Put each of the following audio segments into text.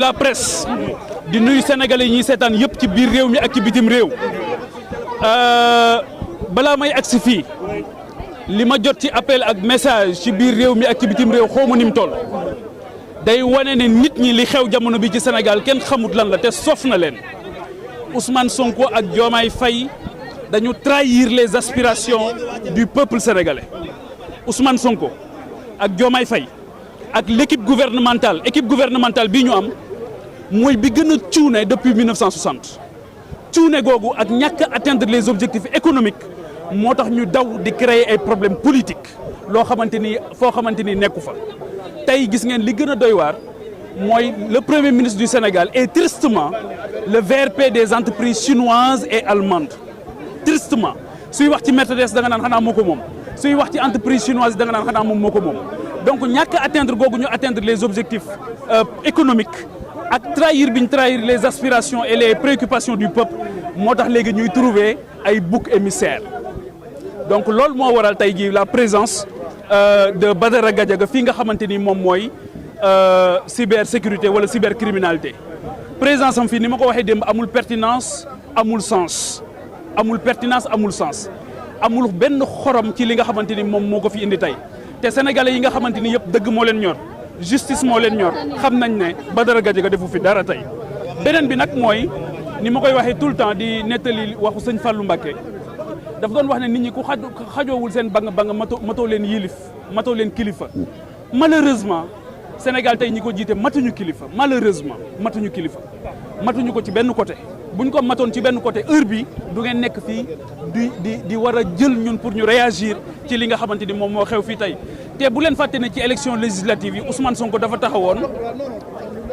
la presse di nuyu sénégalais yi ñuy seetaan yëpp ci biir réew mi ak ci bitim réew balaa may agsi fii li ma jot ci appel ak message ci biir réew mi ak ci bitim réew xawma ni mu toll day wane ne nit ñi li xew jamono bi ci Sénégal kenn xamut lan la te sof na leen Ousmane Sonko ak Diomaye Faye dañu trahir les aspirations du peuple sénégalais Ousmane Sonko ak Diomaye Faye ak l'équipe gouvernementale bii ñu am mooy bi gën a cuune depuis 1960 cuune googu ak ñàkk atteindre les objectifs économiques moo tax ñu daw di créer ay problèmes politiques loo xamante ni foo xamante ni nekku fa tey gis ngeen li gën a doy waar mooy le premier ministre du Sénégal est tristement le VRP des entreprises chinoises et allemandes tristement suy wax ci Mercedes da nga naan xanaa moo ko moom suy wax ci entreprise chinoise da nga naan xanaa moom moo ko moom donc ñàkk atteindre googu ñu atteindre les objectifs économiques ak trahir bi ñu trahir les aspirations et les préoccupations du peuple moo tax léegi ñuy trouver ay boucs émissaires donc loolu moo waral tey jii la présence de Badara Gadiaga fii nga xamante ni moom mooy cybersécurité wala cybercriminalité présence am fii ni ma ko waxee démb amul pertinence amul sens amul pertinence amul sens amul benn xorom ci li nga xamante ni moom moo ko fi indi tey te sénégalais yi nga xamante ni yëpp dëgg moo leen ñor justice moo leen ñor xam nañ ne Badara Gadiaga defu fi dara tey beneen bi nag mooy ni ma koy waxee tout le temps di nettali waxu sëñ Fallou Mbacké daf doon wax ne nit ñi ku xajoowul seen bang matoo leen yilif matoo leen kilifa malheureusement Sénégal tey ñi ko jiite matuñu kilifa malheureusement matuñu kilifa matuñu ko ci benn côté buñ ko matoon ci benn côté heure bi du ngeen nekk fii di war a jël ñun pour ñu réagir ci li nga xamante ni moom moo xew fii tey te bu leen fàtte ne ci élection législative yi Ousmane Sonko dafa taxawoon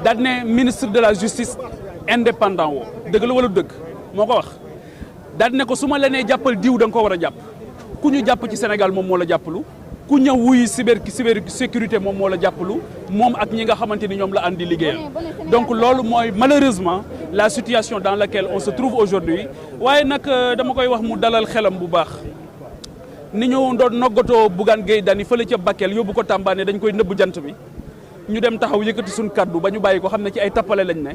daal ne ministre de la justice indépendant woo dëgg la wala dëgg moo ko wax daal ne ko su ma la nee jàppal diw da nga ko war a jàpp ku ñu jàpp ci Sénégal moom moo la jàppalu ku ñëw wuyu cybersécurité moom moo la jàppalu moom ak ñi nga xamante ni ñoom la andi liggéeyal donc loolu mooy malheureusement la situation dans laquelle on se trouve aujourd'hui waaye nag dama koy wax mu dalal xelam bu baax ni ñu doon noggatoo Bougane Gueye Dany fële ca Bakel yóbbu ko Tamba ne dañ koy nëbb jant bi ñu dem taxaw yëkkati suñ kaddu ba ñu bàyyi ko xam ne ci ay tappale lañ ne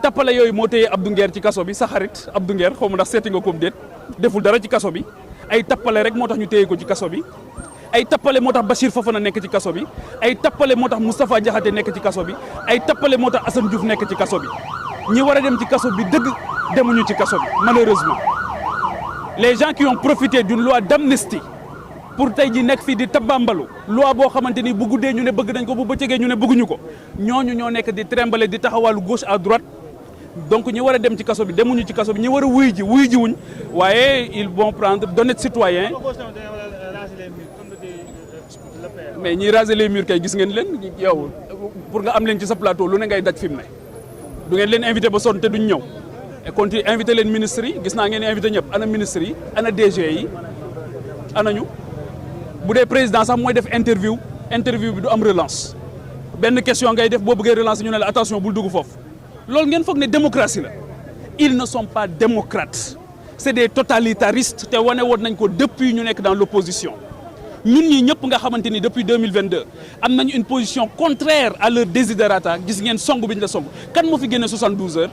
tappale yooyu moo téye Abdou Nguer ci kaso bi sa xarit Abdou Nguer xaw ma ndax seeti nga koom déet deful dara ci kaso bi ay tappale rek moo tax ñu téye ko ci kaso bi ay tappale moo tax Bachir Fofana nekk ci kaso bi ay tappale moo tax Moustapha Diakhaté nekk ci kaso bi ay tappale moo tax Assane Diouf nekk ci kaso bi ñi war a dem ci kaso bi dëgg demuñu ci kaso bi malheureusement les gens qui ont profité d'une loi d'amnistie pour tey ji nekk fii di tabambalu loi boo xamante ni bu guddee ñu ne bëgg nañ ko bu bëccëgee ñu ne bëgguñu ko ñooñu ñoo nekk di trembler di taxawaalu gauche à droite donc ñi war a dem ci kaso bi demuñu ci kaso bi ñi war a wuy ji wuñ waaye ils vont prendre d'honnêtes citoyens mais ñiy raser les murs kay gis ngeen leen yow pour nga am leen ci sa plateau lu ne ngay daj fi mu ne du ngeen leen invité ba sonn te duñ ñëw et continue invité leen ministres yi gis naa ngeen invité ñëpp ana ministres yi ana DG yi ana ñu bu dee président sax mooy def interview bi du am relance benn question ngay def boo bëggee relance ñu ne la attention bul dugg foofu loolu ngeen foog ne démocratie la ils ne sont pas démocrates c'est des totalitaristes te wane woon nañ ko depuis ñu nekk dans l'opposition ñun ñi ñëpp nga xamante ni depuis 2022 am nañu une position contraire à leur desiderata gis ngeen song bi ñu la song kan moo fi génne 72 heures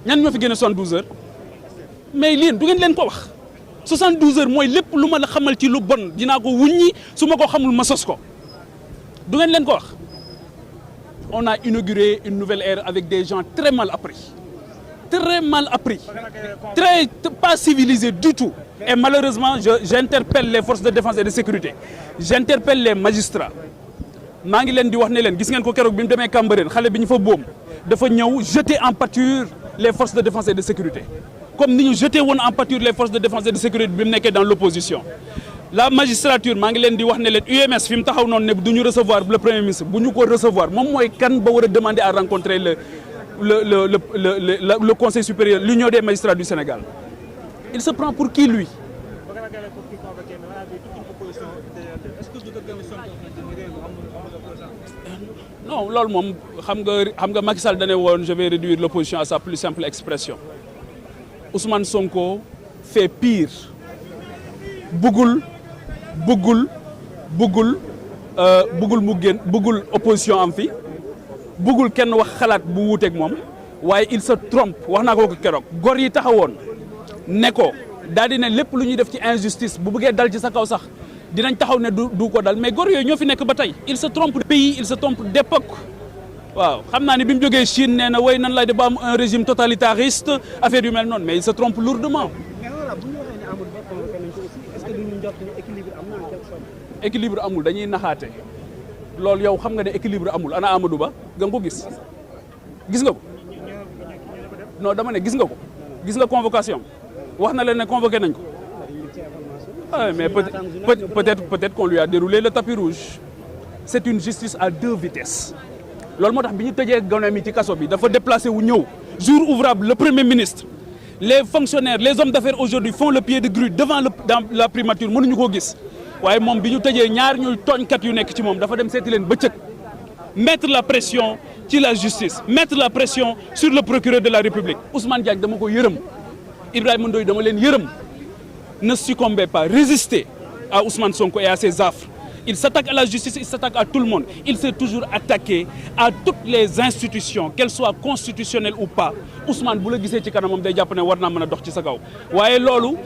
ñan ñoo fi génne 72 heures mais lii du ngeen leen ko wax 72 heures mooy lépp lu ma la xamal ci lu bon dinaa ko wuññi su ma ko xamul ma sos ko du ngeen leen ko wax on a inauguré une nouvelle ère avec des gens très mal appris très pas civilisés du tout et malheureusement j'interpelle les forces de défense et de sécurité j'interpelle les magistrats maa ngi leen di wax ne leen gis ngeen ko keroog bi mu demee Cambérène xale bi ñu fa boom dafa ñëw jeter en pâture les forces de défense et de sécurité comme ni ñu jeté woon en pâture les forces de défense et de sécurité bi mu nekkee dans l'opposition la magistrature maa ngi leen di wax ne leen UMS fi mu taxaw noonu ne du ñu recevoir le premier ministre bu ñu ko recevoir moom mooy kan ba war a demander à rencontrer le conseil supérieur l'union des magistrats du Sénégal il se prend pour qui lui non loolu moom xam nga Macky Sall dane woon je vais réduire l'opposition à sa plus simple expression Ousmane Sonko fait pire bëggul mu génn bëggul opposition am fi bëggul kenn wax xalaat bu wuuteeg moom waaye il se trompe wax naa ko keroog gor yi taxawoon ne ko daal di ne lépp lu ñuy def ci injustice bu bëggee dal ci sa kaw sax dinañ taxaw ne du ko dal mais gor yooyu ñoo fi nekk ba tey il se trompe de pays il se trompe d'époque waaw xam naa ne bi mu jógee Chine nee na way nan lay de ba am un régime totalitariste affaire yu mel noonu mais il se trompe lourdement. équilibre amul dañuy naxaate loolu yow xam nga ne équilibre amul ana Amadou Ba nga ko gis nga ko non dama ne gis nga ko gis nga convocation wax na leen ne convoqué nañ ko mais peut-être qu'on lui a déroulé le tapis rouge c'est une justice à deux vitesses loolu moo tax bi ñu tëjee gone mi ci kaso bi dafa déplacé wu ñëw jour ouvrable le premier ministre les fonctionnaires les hommes d'affaires aujourd'hui font le pied de grue devant dans la primature mënuñu koo gis waaye moom bi ñu tëjee ñaar ñuy tooñkat yu nekk ci moom dafa dem seeti leen bëccëg mettre la pression ci la justice mettre la pression sur le procureur de la République Ousmane Diagne dama ko yërëm Ibrahima Ndoye dama leen yërëm ne succombez pas résistez à Ousmane Sonko et à ses affres il s'attaque à la justice il s'attaque à tout le monde il s'est toujours attaqué à toutes les institutions qu'elles soient constitutionnelles ou pas Ousmane bu la gisee ci kanamam day jàpp ne war naa mën a dox ci sa kaw waaye loolu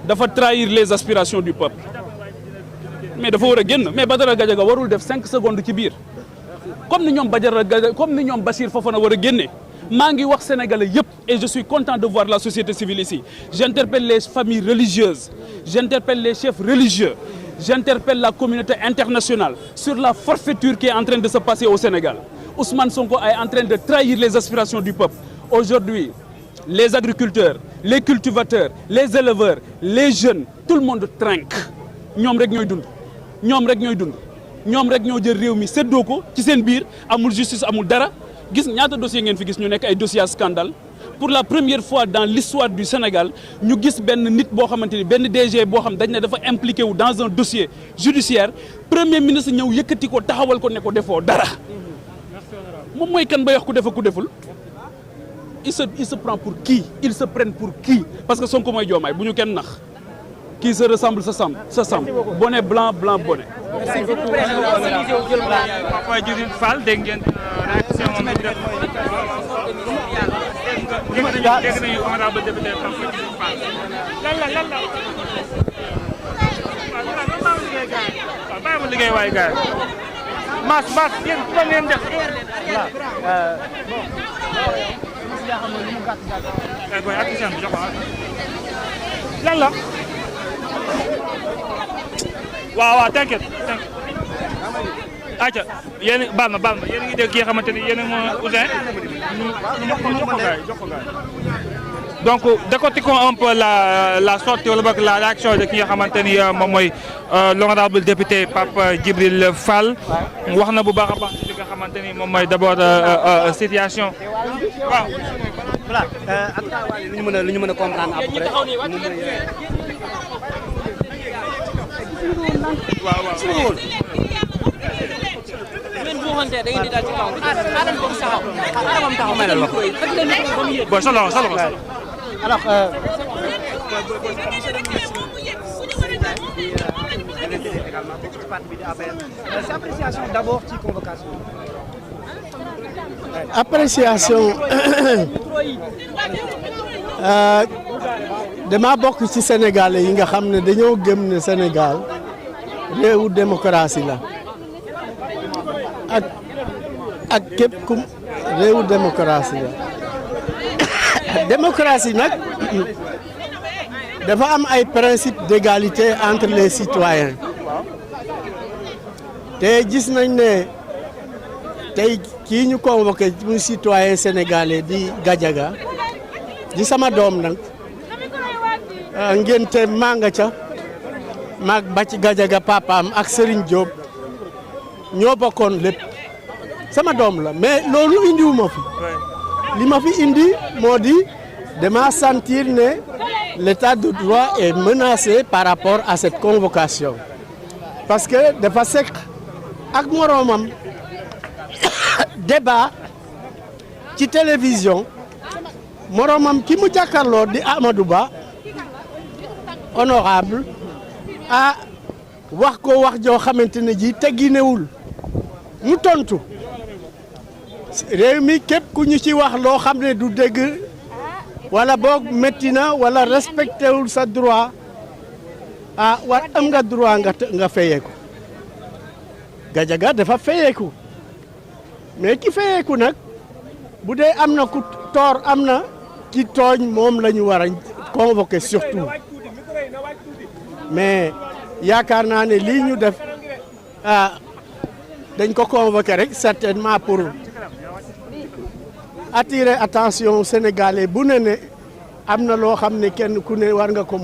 dafa trahir les aspirations du peuple mais dafa war a génn mais Badara Gadiaga warul def 5 secondes ci biir comme ni ñoom Badara Gadiaga comme ni ñoom Bassirou Fofana war a génne maa ngi wax sénégalais yëpp et je suis content de voir la société civile ici j'interpelle les familles religieuses j'interpelle les chefs religieux j'interpelle la communauté internationale sur la forfaiture qui est en train de se passer au Sénégal Ousmane Sonko est en train de trahir les aspirations du peuple aujourd'hui les agriculteurs les cultivateurs les éleveurs les jeunes tout le monde trinque ñoom rek ñooy dund ñoom rek ñooy dund ñoom rek ñoo jël réew mi séddoo ko ci seen biir amul justice amul dara gis ñaata dossier ngeen fi gis ñu nekk ay dossiers à scandale pour la première fois dans l'histoire du Sénégal ñu gis benn nit boo xamante ni benn DG boo xam dañ ne dafa impliqué wu dans un dossier judiciaire premier ministre ñëw yëkkati ko taxawal ko ne ko defoo dara moom mooy kan ba wax ku def ku deful il se prend pour qui ils se prennent pour qui parce que Sonko mooy Diomaye bu ñu kenn nax qui se ressemble se semble bonnet blanc bonnet. Merci beaucoup. Papa Djibril Fall dégg ngeen réaction moom dégg nañu honorable député Papa Djibril Fall lan la waaw bàyyi ma liggéey waay gars mas yéen ko ngeen def boy attention jox lan la waaw t'inquiète aca yéen baal ma yéen a ngi dégg ki nga xamante ni yéen a ma Ouzin jox ko gaay donc décortiquons un peu la sortie wala boog la réaction de ki nga xamante ni moom mooy l'honorable député Pape Djibril Fall wax na bu baax a baax ci li nga xamante ni moom mooy d'abord situation waaw voilà en tout cas lu ñu mën a comprendre à peu près waaw men bu xonte da ngeen di dal ci kaw adam ko saxaw adam taxaw may la wax bon solo alors appréciation d'abord ci convocation appréciation dama bokk ci Sénégalais yi nga xam ne dañoo gëm ne Sénégal réewu démocratie la ak képp kum réewu démocratie la démocratie nag dafa am ay principe d'égalité entre les citoyens te gis nañ ne tey kii ñu convoqué muy citoyen sénégalais di Gadiaga di sama doom nag ngénte maa nga ca maag Bathie Gadiaga papaam ak Serigne Diop ñoo bokkoon lépp sama doom la mais loolu indiwuma fi li ma fi indi moo di dama sentir ne l'état de droit est menacé par rapport à cette convocation parce que dafa sekk ak moroomam débat ci télévision moroomam ki mu jàkkaarloo di Amadou Ba honorable a wax ko wax joo xamante ne ji tegginewul mu tontu réew mi képp ku ñu ci wax loo xam ne du dëgg wala boog métti na wala respecté wul sa droit war am nga droit nga fayeeku Gadiaga dafa fayeeku mais ki fayeeku nag bu dee am na ku toor am na ki tooñ moom la ñu war a convoquer surtout mais yaakaar naa ne lii ñu def dañ ko convoquer rek certainement pour attirer attention sénégalais bu ne am na loo xam ne kenn ku ne war nga ko